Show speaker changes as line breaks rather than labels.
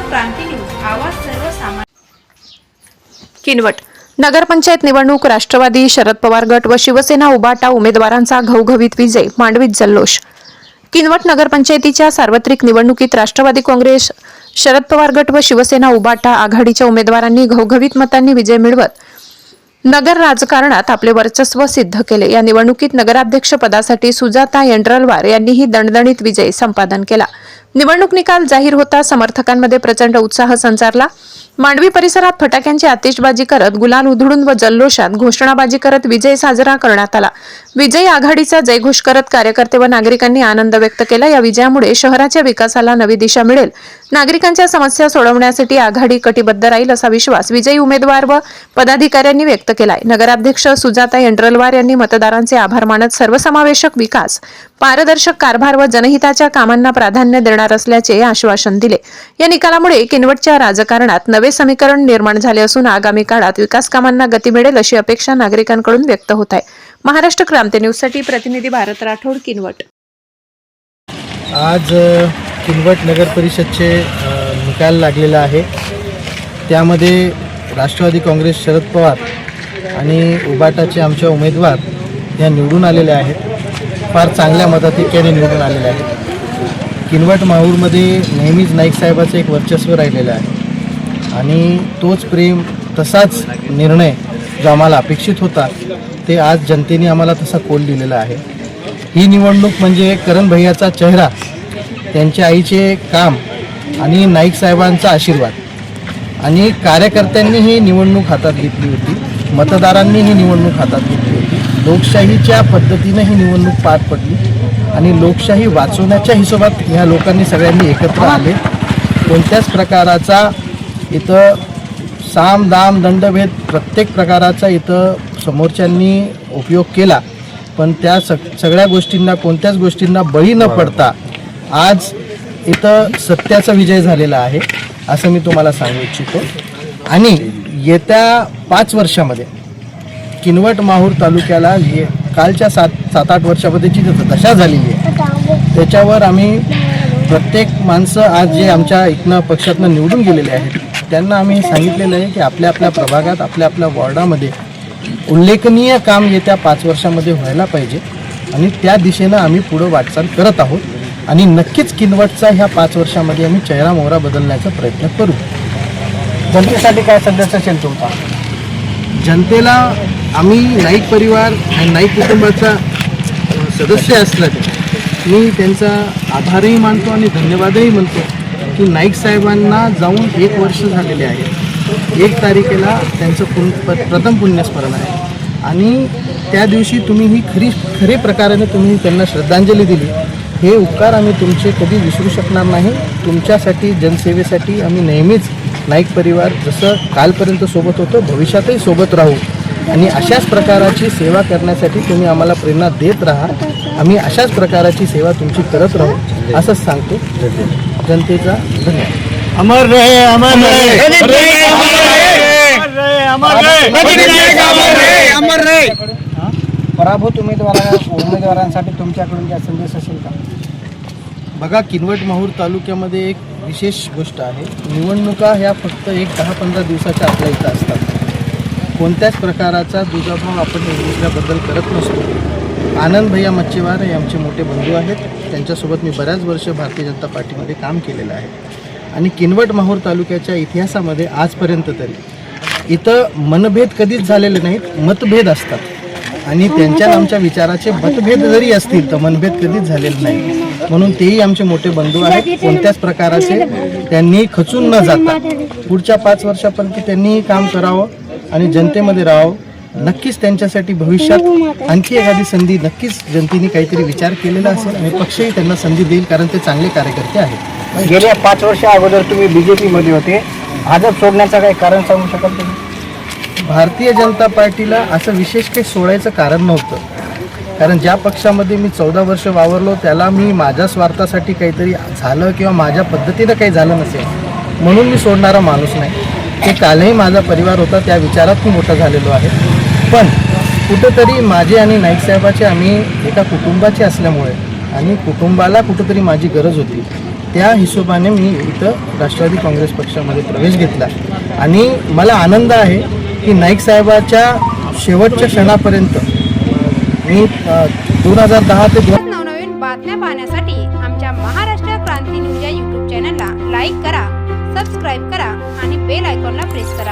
क्रांती news, आवाज सर्वसामान्य.
किनवट नगरपंचायत निवडणूक राष्ट्रवादी, शरद पवार गट व शिवसेना उबाटा उमेदवारांचा घवघवीत विजय, मांडवीत जल्लोष. किनवट नगरपंचायतीच्या सार्वत्रिक निवडणुकीत राष्ट्रवादी काँग्रेस, शरद पवार गट व शिवसेना उबाटा आघाडीच्या उमेदवारांनी घवघवीत मतांनी विजय मिळवत नगर राजकारणात आपले वर्चस्व सिद्ध केले. या निवडणुकीत नगराध्यक्ष पदासाठी सुजाता यंड्रलवार यांनीही दणदणीत विजय संपादन केला. निवडणूक निकाल जाहीर होता समर्थकांमध्ये प्रचंड उत्साह संचारला. मांडवी परिसरात फटाक्यांची आतिषबाजी करत, गुलाल उधळून व जल्लोषात घोषणाबाजी करत विजय साजरा करण्यात आला. विजयी आघाडीचा जयघोष करत कार्यकर्ते व नागरिकांनी आनंद व्यक्त केला. या विजयामुळे शहराच्या विकासाला नवी दिशा मिळेल. नागरिकांच्या समस्या सोडवण्यासाठी आघाडी कटिबद्ध राहील असा विश्वास विजयी उमेदवार व पदाधिकाऱ्यांनी व्यक्त केलाय. नगराध्यक्ष सुजाता यंड्रलवार यांनी मतदारांचे आभार मानत सर्वसमावेशक विकास, पारदर्शक कारभार व जनहिताच्या कामांना प्राधान्य देणार असल्याचे आश्वासन दिले. या निकालामुळे किनवटच्या राजकारणात नवे समीकरण निर्माण झाले असून आगामी काळात विकास कामांना गती मिळेल अशी अपेक्षा नागरिकांकडून व्यक्त होत आहे. महाराष्ट्र क्रांती न्यूज साठी प्रतिनिधी भारत राठोड, किनवट.
आज किनवट नगर परिषदचे निकाल लागलेला आहे. त्यामध्ये राष्ट्रवादी काँग्रेस, शरद पवार आणि उबाटाचे आमचे उमेदवार या निवडून आलेले आहेत. फार चांगल्या मताधिक्याने निवडून आलेले आहेत. किनवट माहूरमध्ये नेहमीच नाईक साहेबाचं एक वर्चस्व राहिलेलं आहे आणि तोच प्रेम, तसाच निर्णय जो आम्हाला अपेक्षित होता ते आज जनतेने आम्हाला तसा कोल दिलेला आहे. ही निवडणूक म्हणजे करण भैयाचा चेहरा, त्यांच्या आईचे काम आणि नाईक साहेबांचा आशीर्वाद आणि कार्यकर्त्यांनी ही निवडणूक हातात घेतली होती. मतदारांनी ही निवडणूक हातात घेतली होती. लोकशाहीच्या पद्धतीने ही निवडणूक पार पडली आणि लोकशाही वाचवण्याच्या हिशोबात ह्या लोकांनी सगळ्यांनी एकत्र आले. कोणत्याच प्रकाराचा इथं साम दाम दंडभेद प्रत्येक प्रकाराचा इथं समोरच्यांनी उपयोग केला, पण त्या सगळ्या गोष्टींना, कोणत्याच गोष्टींना बळी न पडता आज इथं सत्याचा विजय झालेला आहे असं मी तुम्हाला सांगू इच्छितो. आणि येत्या 5 वर्षामध्ये किनवट माहूर तालुक्याला कालच्या 7-8 वर्षामध्ये जी दशा झालेली आहे त्याच्यावर आम्ही प्रत्येक माणसं आज जे आमच्या इथनं पक्षातनं निवडून गेलेले आहेत त्यांना आम्ही सांगितलेलं आहे की आपल्या आपल्या प्रभागात, आपल्या आपल्या वॉर्डामध्ये उल्लेखनीय काम येत्या 5 वर्षामध्ये व्हायला पाहिजे आणि त्या दिशेनं आम्ही पुढं वाटचाल करत आहोत आणि नक्कीच किनवटचा ह्या 5 वर्षामध्ये आम्ही चेहरा मोहरा बदलण्याचा प्रयत्न करू.
जनतेसाठी काय संदेश असेल तुमचा?
जनतेला आम्ही नाईक परिवार आणि नाईक कुटुंबाचा सदस्य असल्याने मी त्यांचा आभारही मानतो आणि धन्यवादही म्हणतो की नाईक साहेबांना जाऊन 1 वर्ष झालेले आहे. 1 तारखेला त्यांचं प्रथम पुण्यस्मरण आहे आणि त्या दिवशी तुम्ही ही खरे प्रकाराने तुम्ही त्यांना श्रद्धांजली दिली. हे उपकार आम्ही तुमचे कधी विसरू शकणार नाही. तुमच्यासाठी, जनसेवेसाठी आम्ही नेहमीच नाईक परिवार जसं कालपर्यंत सोबत होतो भविष्यातही सोबत राहू आणि अशाच प्रकाराची सेवा करण्यासाठी तुम्ही आम्हाला प्रेरणा देत राहा. आम्ही अशाच प्रकाराची सेवा तुमची करत राहू असंच सांगतो. जनतेचा धन्यवाद.
अमर रहे, अमर रहे, अमर रहे. पराभूत उमेदवारांसाठी तुमच्याकडून काय संदेश असेल का?
बघा, किनवट माहूर तालुक्यामध्ये एक विशेष गोष्ट आहे. निवडणुका ह्या फक्त 10-15 दिवसाच्या आपल्या इथं असतात. कोणत्याच प्रकाराचा दुजाभाव आपण दुसऱ्याबद्दल करत नसतो. आनंद भैया मच्छीवार हे आमचे मोठे बंधू आहेत. त्यांच्यासोबत मी बऱ्याच वर्ष भारतीय जनता पार्टीमध्ये काम केलेलं आहे आणि किनवट माहूर तालुक्याच्या इतिहासामध्ये आजपर्यंत तरी इथं मनभेद कधीच झालेले नाहीत, मतभेद असतात आणि त्यांच्या आमच्या विचाराचे मतभेद जरी असतील तर मनभेद कधीच झालेले नाही. म्हणून तेही आमचे मोठे बंधू आहेत. कोणत्याच प्रकाराचे त्यांनी खचून न जाता पुढच्या 5 वर्षापर्यंत त्यांनीही काम करावं आणि जनतेमध्ये राहावं. नक्कीच त्यांच्यासाठी भविष्यात आणखी एखादी संधी नक्कीच जनतेने काहीतरी विचार केलेला असेल आणि पक्षही त्यांना संधी देईल कारण ते चांगले कार्यकर्ते आहेत.
गेल्या 5 वर्षा अगोदर तुम्ही BJPमध्ये होते. भाजप सोडण्याचं काही कारण सांगू शकाल तुम्ही?
भारतीय जनता पार्टीला असं विशेष काही सोडायचं कारण नव्हतं, कारण ज्या पक्षामध्ये मी 14 वर्ष वावरलो त्याला मी माझ्या स्वार्थासाठी काहीतरी झालं किंवा माझ्या पद्धतीनं काही झालं नसेल म्हणून मी सोडणारा माणूस नाही. ते कालही माझा परिवार होता, त्या विचारात मी मोठा झालेलो आहे. पण कुठंतरी माझे आणि नाईक साहेबाचे आम्ही एका कुटुंबाचे असल्यामुळे आणि कुटुंबाला कुठंतरी माझी गरज होती त्या हिशोबाने मी इथं राष्ट्रवादी काँग्रेस पक्षामध्ये प्रवेश घेतला आणि मला आनंद आहे की नाईक साहेबाच्या शेवटच्या क्षणापर्यंत मी 2010 ते
नवनवीन बातम्या पाहण्यासाठी आमच्या महाराष्ट्र क्रांती न्यूज या यूट्यूब चॅनलला लाईक करा, सबस्क्राईब करा आणि बेल आयकॉनला प्रेस करा.